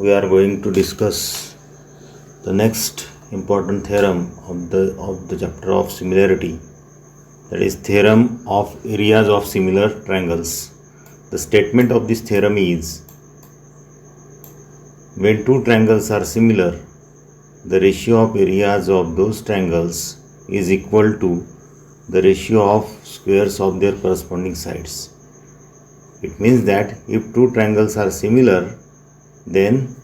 we are going to discuss the next important theorem of the chapter of similarity, that is theorem of areas of similar triangles. The statement of this theorem is, when two triangles are similar, the ratio of areas of those triangles is equal to the ratio of squares of their corresponding sides. It means that if two triangles are similar, then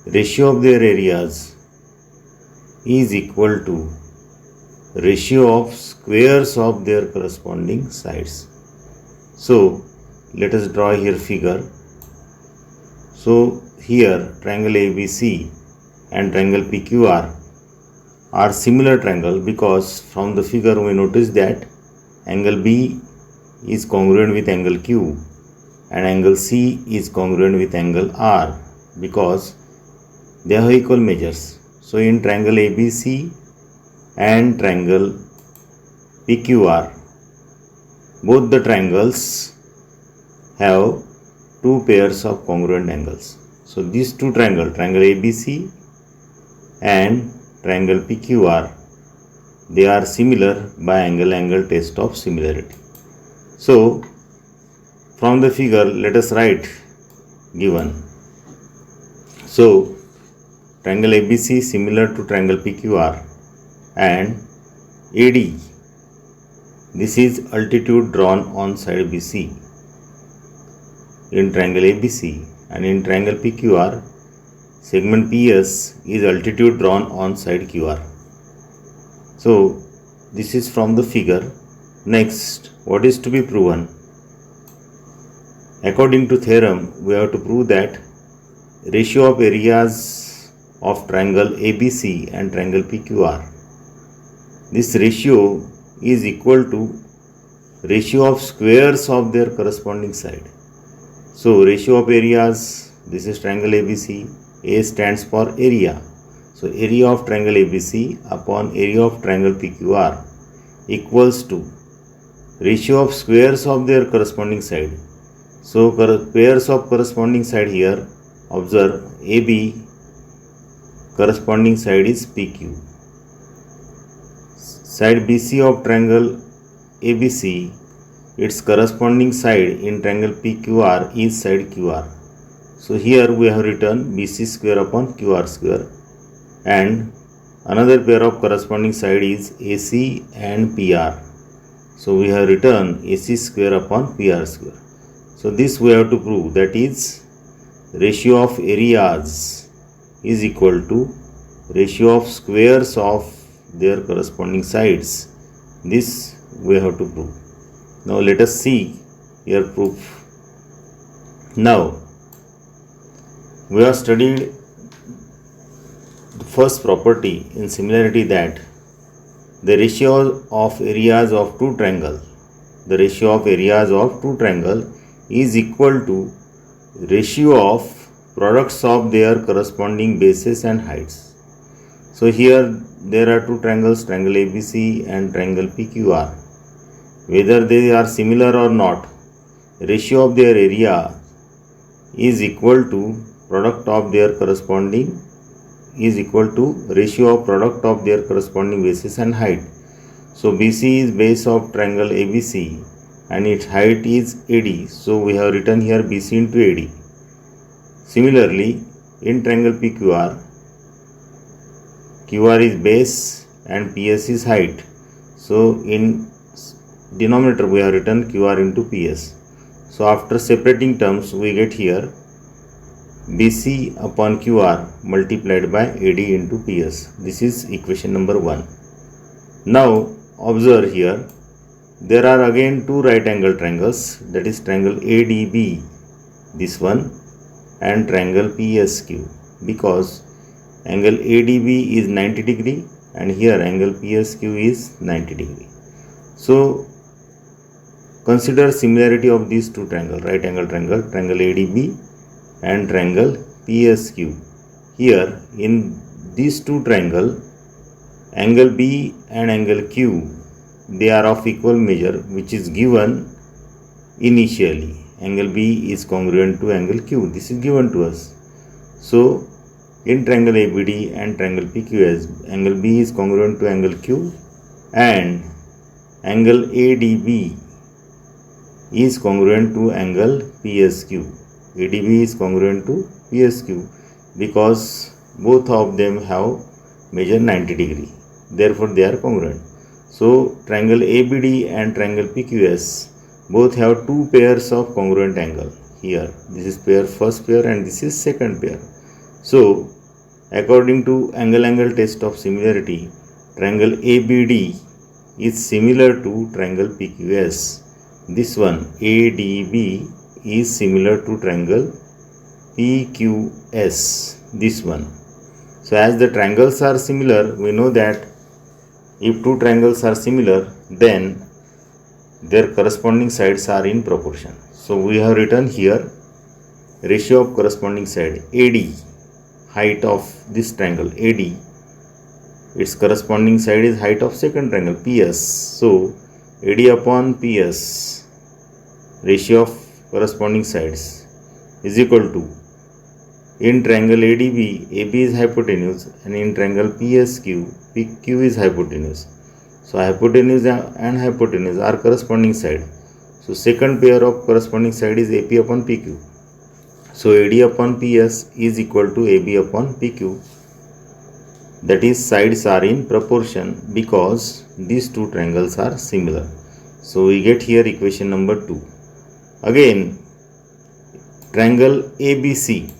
ratio of their areas is equal to ratio of squares of their corresponding sides. So let us draw here figure. So here triangle ABC and triangle PQR are similar triangle because from the figure we notice that angle B is congruent with angle Q and angle C is congruent with angle R because they have equal measures. So in triangle ABC and triangle PQR, both the triangles have two pairs of congruent angles. So these two triangles, triangle ABC and triangle PQR, they are similar by angle test of similarity. So from the figure let us write given. So triangle ABC similar to triangle PQR and AD, this is altitude drawn on side BC in triangle ABC, and in triangle PQR segment PS is altitude drawn on side QR. So this is from the figure. Next, what is to be proven? According to theorem, we have to prove that ratio of areas of triangle ABC and triangle PQR, this ratio is equal to ratio of squares of their corresponding side. So ratio of areas, this is triangle ABC, A stands for area. So area of triangle ABC upon area of triangle PQR equals to ratio of squares of their corresponding side. So pairs of corresponding side here, observe AB corresponding side is PQ. Side BC of triangle ABC, its corresponding side in triangle PQR is side QR. So here we have written BC square upon QR square, and another pair of corresponding side is AC and PR. So we have written AC square upon PR square. So this we have to prove, that is ratio of areas is equal to ratio of squares of their corresponding sides. This we have to prove. Now let us see here proof. Now we have studied the first property in similarity, that the ratio of areas of two triangle, the ratio of areas of two triangle is equal to ratio of products of their corresponding bases and heights. So here there are two triangles, triangle ABC and triangle PQR. Whether they are similar or not, ratio of their area is equal to product of their corresponding is equal to ratio of product of their corresponding bases and height. So BC is base of triangle ABC and its height is AD. So we have written here BC into AD. Similarly, in triangle PQR, QR is base and PS is height. So in denominator we have written QR into PS. So after separating terms we get here BC upon QR multiplied by AD into PS. This is equation number 1. Now observe here, there are again two right angle triangles, that is triangle ADB, this one, and triangle PSQ, because angle ADB is 90 degree and here angle PSQ is 90 degree. So consider similarity of these two triangles, right angle triangle, triangle ADB and triangle PSQ. Here in these two triangle, angle B and angle Q, they are of equal measure, which is given initially. Angle B is congruent to angle Q. This is given to us. So in triangle ABD and triangle PQS, angle B is congruent to angle Q and angle ADB is congruent to angle PSQ. ADB is congruent to PSQ because both of them have measure 90 degree. Therefore, they are congruent. So, triangle ABD and triangle PQS both have two pairs of congruent angle. Here, this is pair first pair and this is second pair. So, according to angle-angle test of similarity, triangle ABD is similar to triangle PQS. This one ADB is similar to triangle PQS. This one. So as the triangles are similar, we know that if two triangles are similar, then their corresponding sides are in proportion. So we have written here ratio of corresponding side AD, height of this triangle AD, its corresponding side is height of second triangle PS. So AD upon PS, ratio of corresponding sides, is equal to, in triangle ADB, AB is hypotenuse and in triangle PSQ, PQ is hypotenuse. So hypotenuse and hypotenuse are corresponding side. So second pair of corresponding side is AP upon PQ. So AD upon PS is equal to AB upon PQ. That is, sides are in proportion because these two triangles are similar. So we get here equation number 2. Again, triangle ABC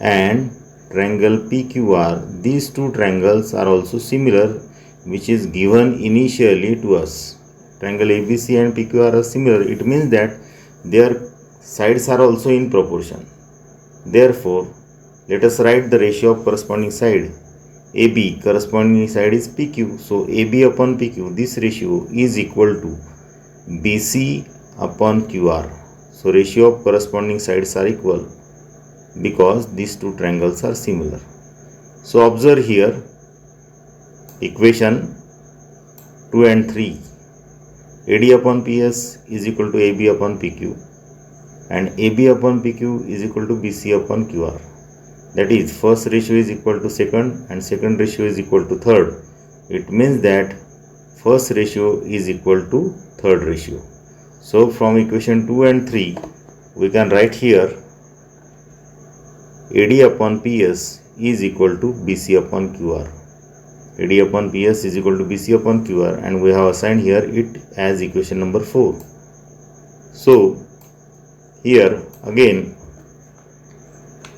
and triangle PQR, these two triangles are also similar, which is given initially to us. Triangle ABC and PQR are similar. It means that their sides are also in proportion. Therefore, let us write the ratio of corresponding side. AB, corresponding side is PQ. So AB upon PQ, this ratio is equal to BC upon QR. So ratio of corresponding sides are equal because these two triangles are similar. So observe here equation 2 and 3. AD upon PS is equal to AB upon PQ and AB upon PQ is equal to BC upon QR. That is, first ratio is equal to second and second ratio is equal to third. It means that first ratio is equal to third ratio. So from equation 2 and 3 we can write here AD upon PS is equal to BC upon QR. AD upon PS is equal to BC upon QR and we have assigned here it as equation number 4. So here again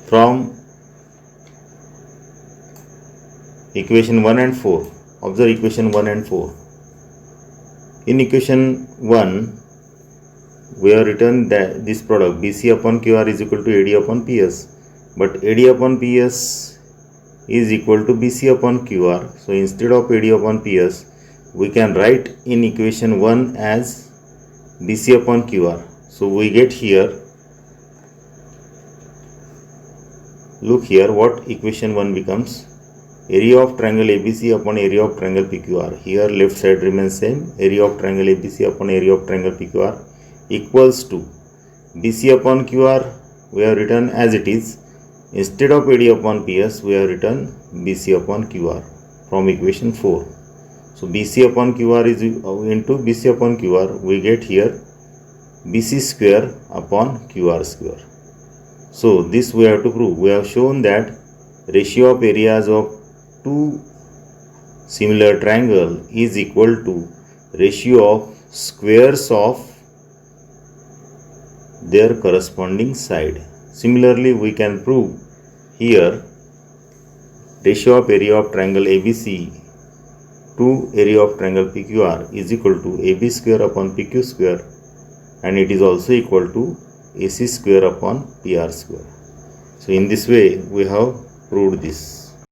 from equation 1 and 4, observe equation 1 and 4. In equation 1 we have written that this product BC upon QR is equal to AD upon PS, but AD upon PS is equal to BC upon QR. So instead of AD upon PS we can write in equation 1 as BC upon QR. So we get here, look here what equation 1 becomes. Area of triangle ABC upon area of triangle PQR. Here left side remains same. Area of triangle ABC upon area of triangle PQR equals to BC upon QR we have written as it is. Instead of AD upon PS we have written BC upon QR from equation 4. So BC upon QR is into BC upon QR, we get here BC square upon QR square. So this we have to prove. We have shown that ratio of areas of two similar triangle is equal to ratio of squares of their corresponding side. Similarly, we can prove here ratio of area of triangle ABC to area of triangle PQR is equal to AB square upon PQ square, and it is also equal to AC square upon PR square. So in this way we have proved this.